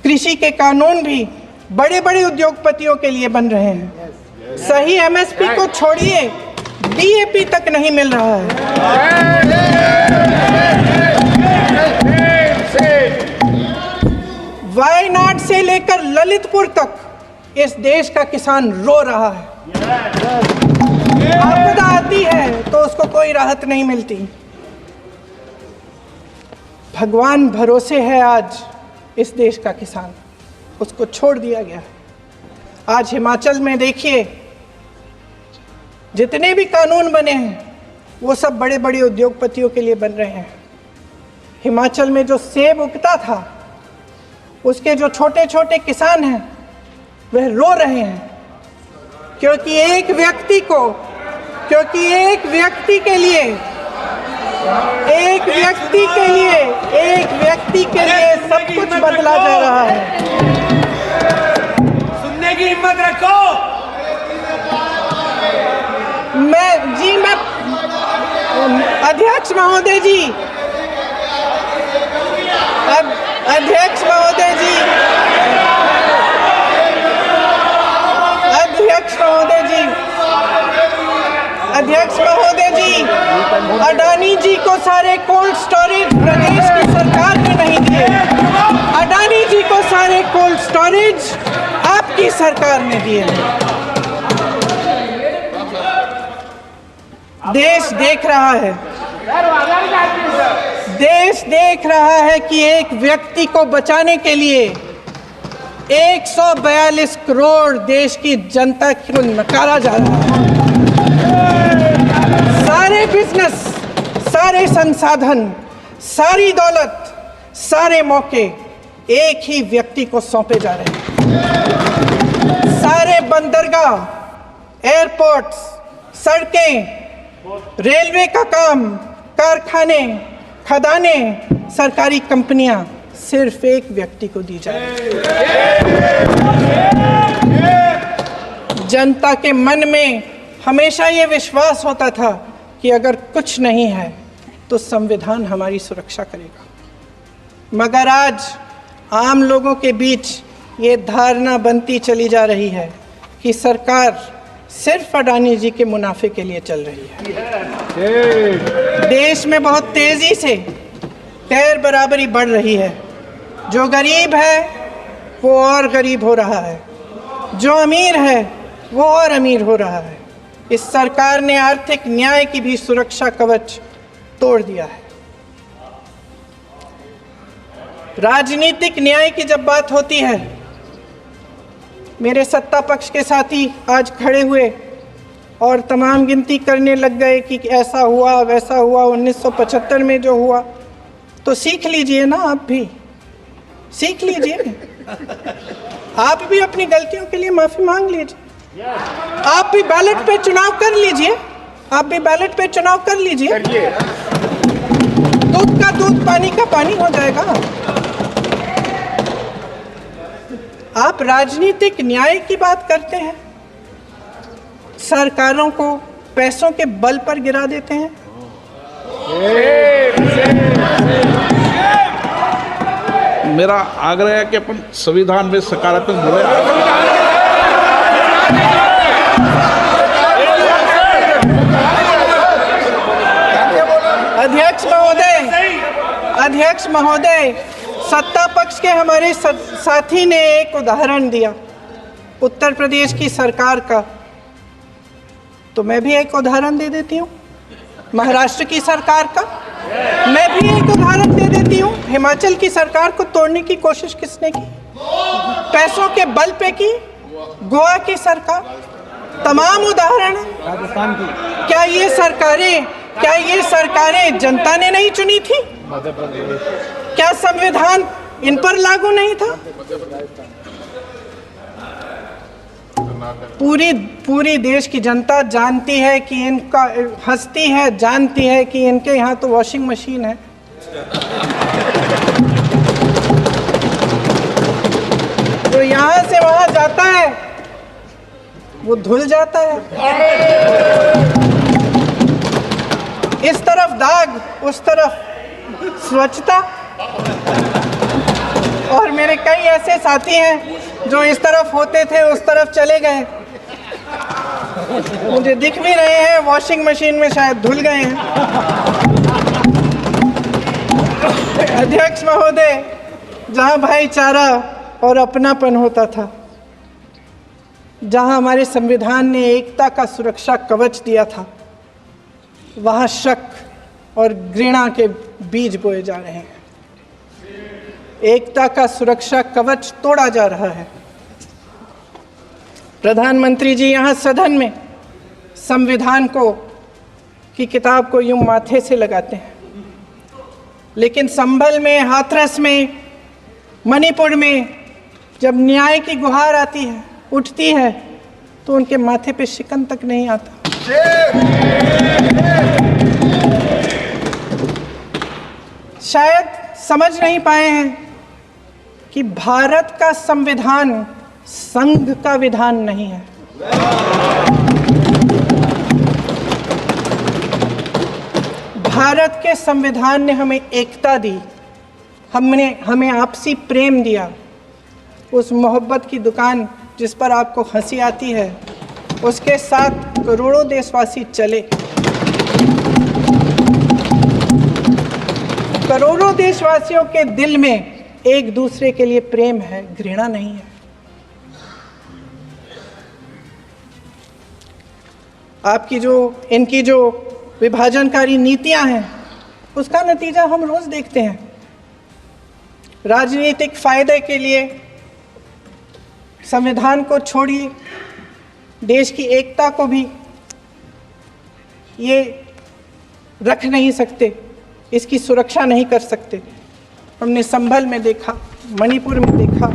कृषि के कानून भी बड़े बड़े उद्योगपतियों के लिए बन रहे हैं। सही एमएसपी को छोड़िए, डीएपी तक नहीं मिल रहा है। वायनाड से लेकर ललितपुर तक इस देश का किसान रो रहा है। आपदा आती है तो उसको कोई राहत नहीं मिलती। भगवान भरोसे है आज इस देश का किसान, उसको छोड़ दिया गया है। आज हिमाचल में देखिए, जितने भी कानून बने हैं वो सब बड़े बड़े उद्योगपतियों के लिए बन रहे हैं। हिमाचल में जो सेब उगता था, उसके जो छोटे छोटे किसान हैं वह रो रहे हैं, क्योंकि एक व्यक्ति के लिए सब कुछ बदला जा रहा है। सुनने की हिम्मत रखो। मैं अध्यक्ष महोदय जी, अध्यक्ष महोदय जी, अडानी जी को सारे कोल्ड स्टोरेज प्रदेश की सरकार ने नहीं दिए। अडानी जी को सारे कोल्ड स्टोरेज आपकी सरकार ने दिए। देश देख रहा है कि एक व्यक्ति को बचाने के लिए 142 करोड़ देश की जनता को नकारा जा रहा है। सारे बिजनेस, सारे संसाधन, सारी दौलत, सारे मौके एक ही व्यक्ति को सौंपे जा रहे हैं। सारे बंदरगाह, एयरपोर्ट्स, सड़कें, रेलवे का काम, कारखाने, खदानें, सरकारी कंपनियां सिर्फ एक व्यक्ति को दी जा रही है। जनता के मन में हमेशा ये विश्वास होता था कि अगर कुछ नहीं है तो संविधान हमारी सुरक्षा करेगा, मगर आज आम लोगों के बीच ये धारणा बनती चली जा रही है कि सरकार सिर्फ अडानी जी के मुनाफे के लिए चल रही है। देश में बहुत तेजी से गैर बराबरी बढ़ रही है। जो गरीब है वो और गरीब हो रहा है, जो अमीर है वो और अमीर हो रहा है। इस सरकार ने आर्थिक न्याय की भी सुरक्षा कवच तोड़ दिया है। राजनीतिक न्याय की जब बात होती है, मेरे सत्ता पक्ष के साथी आज खड़े हुए और तमाम गिनती करने लग गए कि ऐसा हुआ वैसा हुआ 1975 में जो हुआ, तो सीख लीजिए ना, आप भी सीख लीजिए। आप भी अपनी गलतियों के लिए माफी मांग लीजिए। आप भी बैलेट पे चुनाव कर लीजिए। दूध का दूध, पानी का पानी हो जाएगा। आप राजनीतिक न्याय की बात करते हैं, सरकारों को पैसों के बल पर गिरा देते हैं। मेरा आग्रह है कि अपन संविधान में सकारात्मक बोले। अध्यक्ष महोदय, सत्ता पक्ष के हमारे साथी ने एक उदाहरण दिया उत्तर प्रदेश की सरकार का, तो मैं भी एक उदाहरण दे देती हूँ महाराष्ट्र की सरकार का। मैं भी एक उदाहरण दे देती हूँ हिमाचल की सरकार को तोड़ने की कोशिश किसने की, पैसों के बल पे की, गोवा की सरकार। तमाम उदाहरण है। राजस्थान की क्या ये सरकारें जनता ने नहीं चुनी थी? क्या संविधान इन पर लागू नहीं था? पूरी देश की जनता जानती है कि इनका, हंसती है, जानती है कि इनके यहाँ तो वॉशिंग मशीन है। तो यहाँ से वहाँ जाता है वो धुल जाता है। इस तरफ दाग, उस तरफ स्वच्छता। और मेरे कई ऐसे साथी हैं जो इस तरफ होते थे उस तरफ चले गए, मुझे दिख भी रहे हैं, वॉशिंग मशीन में शायद धुल गए हैं। अध्यक्ष महोदय, जहां भाईचारा और अपनापन होता था, जहां हमारे संविधान ने एकता का सुरक्षा कवच दिया था, वहां शक और घृणा के बीज बोए जा रहे हैं। एकता का सुरक्षा कवच तोड़ा जा रहा है। प्रधानमंत्री जी यहाँ सदन में संविधान की किताब को यूं माथे से लगाते हैं, लेकिन संभल में, हाथरस में, मणिपुर में जब न्याय की गुहार आती है, उठती है, तो उनके माथे पे शिकन तक नहीं आता। शायद समझ नहीं पाए हैं कि भारत का संविधान संघ का विधान नहीं है। भारत के संविधान ने हमें एकता दी, हमें आपसी प्रेम दिया। उस मोहब्बत की दुकान जिस पर आपको हंसी आती है, उसके साथ करोड़ों देशवासी चले। करोड़ों देशवासियों के दिल में एक दूसरे के लिए प्रेम है, घृणा नहीं है। इनकी जो विभाजनकारी नीतियां हैं, उसका नतीजा हम रोज देखते हैं। राजनीतिक फायदे के लिए संविधान को छोड़िए, देश की एकता को भी ये रख नहीं सकते, इसकी सुरक्षा नहीं कर सकते। हमने संभल में देखा, मणिपुर में देखा।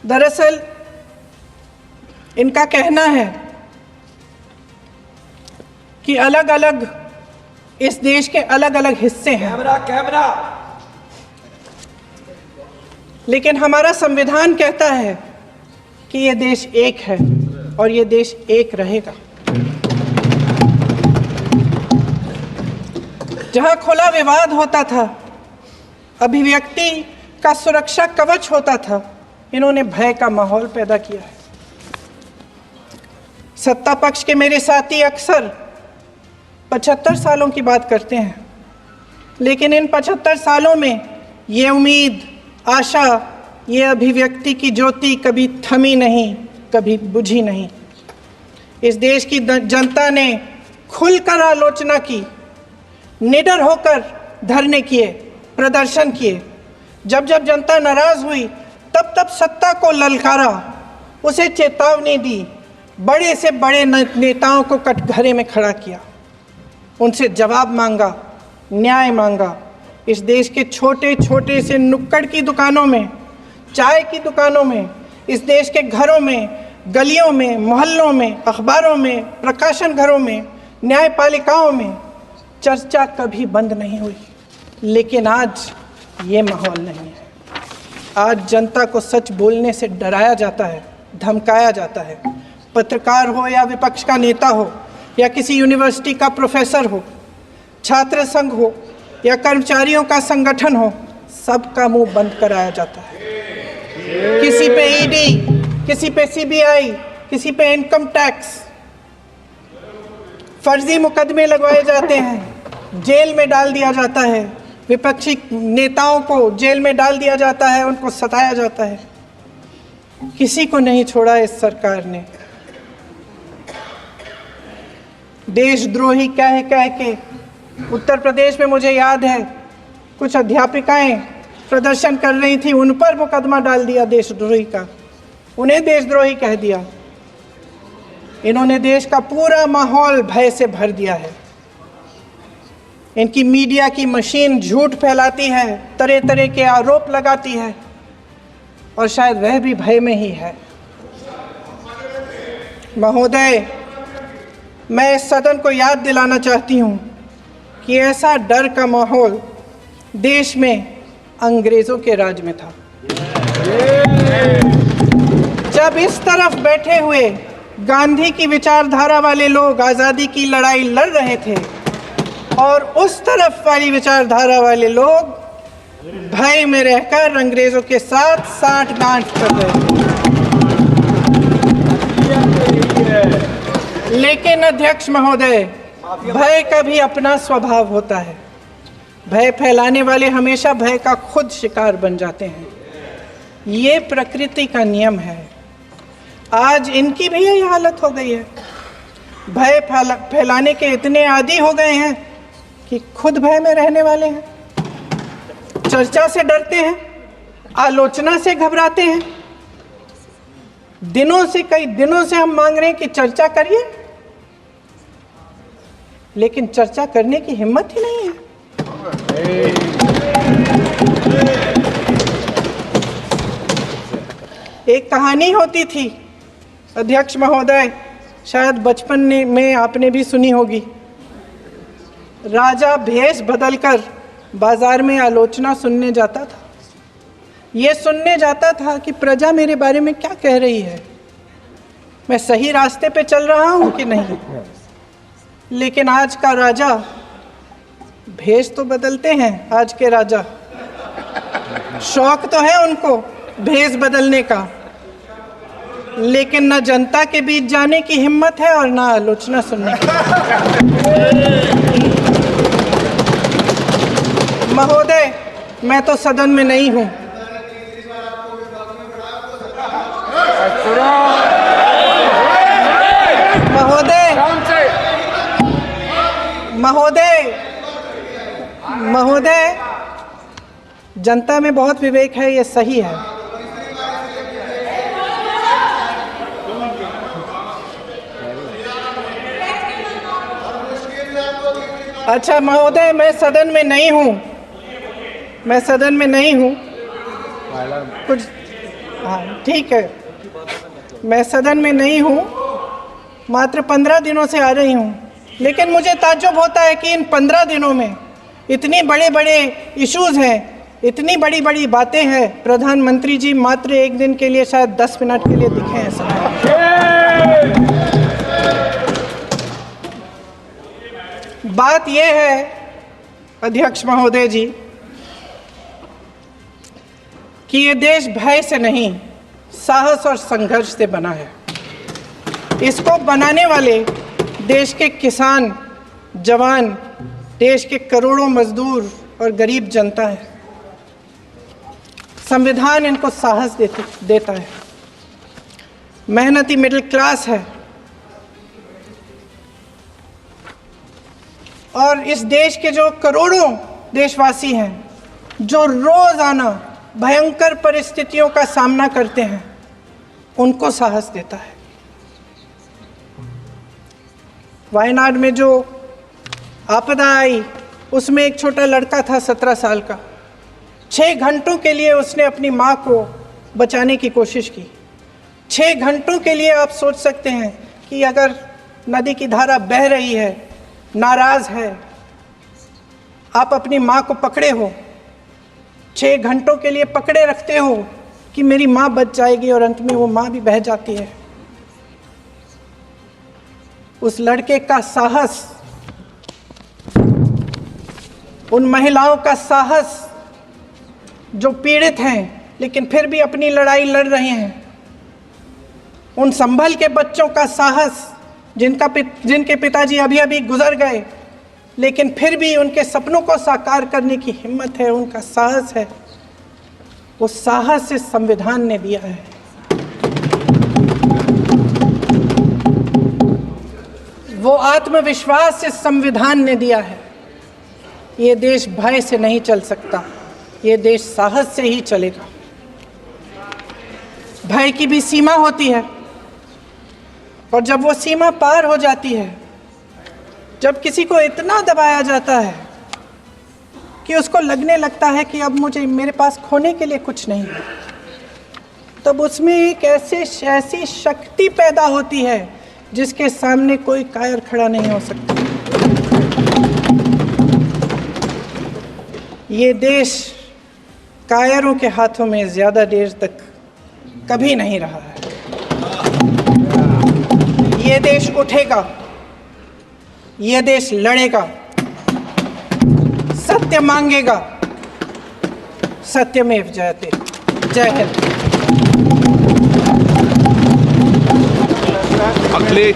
दरअसल इनका कहना है कि अलग अलग इस देश के अलग अलग हिस्से हैं। कैमरा। लेकिन हमारा संविधान कहता है कि ये देश एक है और ये देश एक रहेगा। जहां खुला विवाद होता था, अभिव्यक्ति का सुरक्षा कवच होता था, इन्होंने भय का माहौल पैदा किया है। सत्ता पक्ष के मेरे साथी अक्सर 75 सालों की बात करते हैं, लेकिन इन 75 सालों में ये उम्मीद, आशा, ये अभिव्यक्ति की ज्योति कभी थमी नहीं, कभी बुझी नहीं। इस देश की जनता ने खुलकर आलोचना की, निडर होकर धरने किए, प्रदर्शन किए। जब जब जनता नाराज हुई, तब तब सत्ता को ललकारा, उसे चेतावनी दी, बड़े से बड़े नेताओं को कटघरे में खड़ा किया, उनसे जवाब मांगा, न्याय मांगा। इस देश के छोटे छोटे से नुक्कड़ की दुकानों में, चाय की दुकानों में, इस देश के घरों में, गलियों में, मोहल्लों में, अखबारों में, प्रकाशन घरों में, न्यायपालिकाओं में चर्चा कभी बंद नहीं हुई। लेकिन आज ये माहौल नहीं है। आज जनता को सच बोलने से डराया जाता है, धमकाया जाता है। पत्रकार हो या विपक्ष का नेता हो या किसी यूनिवर्सिटी का प्रोफेसर हो, छात्र संघ हो या कर्मचारियों का संगठन हो, सबका मुंह बंद कराया जाता है। किसी पे ईडी, किसी पे सीबीआई, किसी पे इनकम टैक्स, फर्जी मुकदमे लगवाए जाते हैं, जेल में डाल दिया जाता है। विपक्षी नेताओं को जेल में डाल दिया जाता है, उनको सताया जाता है। किसी को नहीं छोड़ा इस सरकार ने। देशद्रोही कह के उत्तर प्रदेश में मुझे याद है कुछ अध्यापिकाएं प्रदर्शन कर रही थी, उन पर मुकदमा डाल दिया देशद्रोही का, उन्हें देशद्रोही कह दिया। इन्होंने देश का पूरा माहौल भय से भर दिया है। इनकी मीडिया की मशीन झूठ फैलाती है, तरह तरह के आरोप लगाती है, और शायद वह भी भय में ही है। महोदय, मैं इस सदन को याद दिलाना चाहती हूँ कि ऐसा डर का माहौल देश में अंग्रेजों के राज में था। जब इस तरफ बैठे हुए गांधी की विचारधारा वाले लोग आज़ादी की लड़ाई लड़ रहे थे, और उस तरफ वाली विचारधारा वाले लोग भय में रहकर अंग्रेजों के साथ साठ-गांठ कर रहे थे। लेकिन अध्यक्ष महोदय, भय का भी अपना स्वभाव होता है। भय फैलाने वाले हमेशा भय का खुद शिकार बन जाते हैं। ये प्रकृति का नियम है। आज इनकी भी यही हालत हो गई है। भय फैलाने के इतने आदी हो गए हैं कि खुद भय में रहने वाले हैं, चर्चा से डरते हैं, आलोचना से घबराते हैं। कई दिनों से हम मांग रहे हैं कि चर्चा करिए, लेकिन चर्चा करने की हिम्मत ही नहीं है। एक कहानी होती थी अध्यक्ष महोदय, शायद बचपन में आपने भी सुनी होगी। राजा भेष बदलकर बाजार में आलोचना सुनने जाता था। ये सुनने जाता था कि प्रजा मेरे बारे में क्या कह रही है, मैं सही रास्ते पे चल रहा हूं कि नहीं। लेकिन आज का राजा, भेष तो बदलते हैं आज के राजा, शौक तो है उनको भेष बदलने का, लेकिन न जनता के बीच जाने की हिम्मत है और न आलोचना सुनने की। महोदय, मैं तो सदन में नहीं हूं। महोदय, जनता में बहुत विवेक है, ये सही है। अच्छा महोदय, मैं सदन में नहीं हूँ, कुछ, हाँ ठीक है, मैं सदन में नहीं हूँ, मात्र 15 दिनों से आ रही हूँ। लेकिन मुझे ताज्जुब होता है कि इन 15 दिनों में इतनी बड़े इश्यूज़ हैं, इतनी बड़ी बातें हैं। प्रधानमंत्री जी मात्र एक दिन के लिए, शायद 10 मिनट के लिए दिखे हैं सब। बात यह है अध्यक्ष महोदय जी कि ये देश भय से नहीं, साहस और संघर्ष से बना है। इसको बनाने वाले देश के किसान, जवान, देश के करोड़ों मजदूर और गरीब जनता है। संविधान इनको साहस देता है। मेहनती मिडिल क्लास है और इस देश के जो करोड़ों देशवासी हैं, जो रोजाना भयंकर परिस्थितियों का सामना करते हैं, उनको साहस देता है। वायनाड में जो आपदा आई, उसमें एक छोटा लड़का था 17 साल का। 6 घंटों के लिए उसने अपनी माँ को बचाने की कोशिश की। 6 घंटों के लिए आप सोच सकते हैं कि अगर नदी की धारा बह रही है, नाराज है, आप अपनी माँ को पकड़े हो, 6 घंटों के लिए पकड़े रखते हो कि मेरी माँ बच जाएगी, और अंत में वो माँ भी बह जाती है। उस लड़के का साहस, उन महिलाओं का साहस जो पीड़ित हैं लेकिन फिर भी अपनी लड़ाई लड़ रहे हैं, उन संभल के बच्चों का साहस जिनके पिताजी अभी अभी गुजर गए, लेकिन फिर भी उनके सपनों को साकार करने की हिम्मत है, उनका साहस है। वो साहस से संविधान ने दिया है। वो आत्मविश्वास से संविधान ने दिया है। ये देश भय से नहीं चल सकता, ये देश साहस से ही चलेगा। भय की भी सीमा होती है, और जब वो सीमा पार हो जाती है, जब किसी को इतना दबाया जाता है कि उसको लगने लगता है कि अब मेरे पास खोने के लिए कुछ नहीं है, तब उसमें एक ऐसी शक्ति पैदा होती है जिसके सामने कोई कायर खड़ा नहीं हो सकता। ये देश कायरों के हाथों में ज़्यादा देर तक कभी नहीं रहा है। ये देश उठेगा, ये देश लड़ेगा, सत्य मांगेगा, सत्यमेव जयते। जय हिंद। अगले